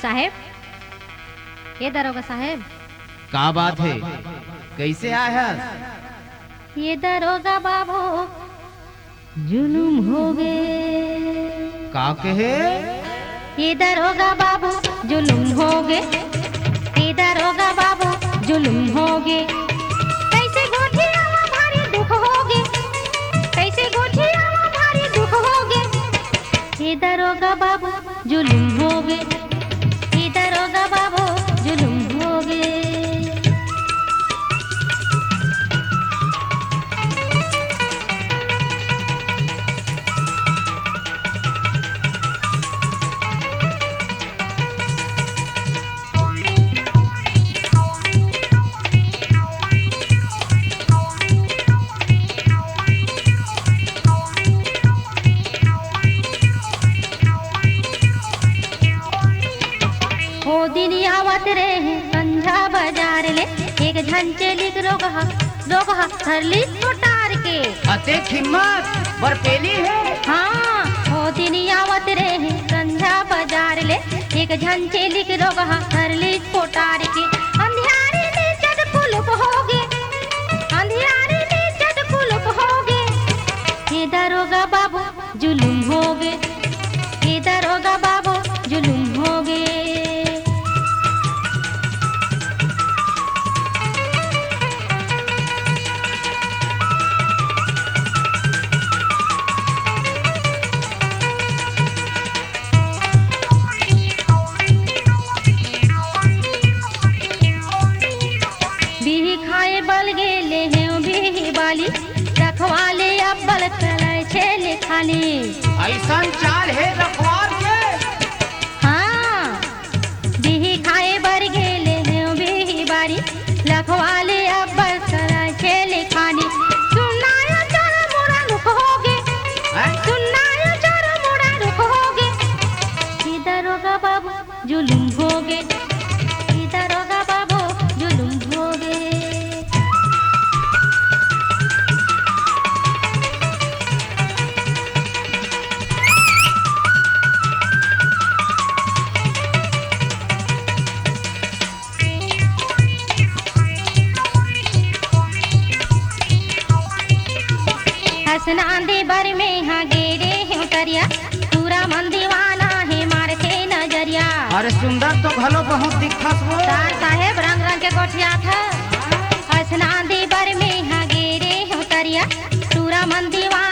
साहेब, ये दरोगा साहेब, का बात है? कैसे आया है? ये दरोगा बाबू जुलूम हो गए। का कहे? ये दरोगा बाबू जुलूम हो गए। ये दरोगा बाबू जुलूम हो गए। कैसे गोठियावा भारी दुख हो गए। कैसे गोठियावा भारी दुख हो गए। ये दरोगा बाबू जुलूम हो गए। ये दरोगा बाबू जुलूम हो गए। वो दिन आवत रहे संझा बाजार ले, एक झंचेली रोगहा धरली उतार के। अते हिम्मत बरपेली है। हाँ, वो दिन आवत रहे संझा बाजार ले, एक झंचेली रोगहा धरली उतार के। अंधियारे में चट कुलुप हो गए। अंधियारे में चट कुलुप हो गए। ये दरोगा बाबू जुलूम हो गए। ये दरोगा बाबू जुलूम हो गए। बिही खाए बल गेले हैं बिही बाली, रखवाले अब्बल कलाई छेले खाली। ऐसा चाल है रखवार के। हाँ, बिही खाए बर गेले हैं बिही बारी, रखवाले अब्बल कलाई छेले खाली। सुनाया चोर मोड़ा रुक हो गे। सुनाया चोर मोड़ा रुक हो गे। ये दरोगा बाबू जुलूम हो गे। ये दरोगा बाबू जुलूम हो गे। हसन आंधी बर में हाँ गेरे है उतरिया, पूरा मन दीवाना है मारते नजरिया। अरे सुंदर तो घलो बहुत दिखत हो। तार साहेब रंग रंग के गोठिया था। हसन आंधी बर में हाँ गेरे है उतरिया, पूरा मन दीवाना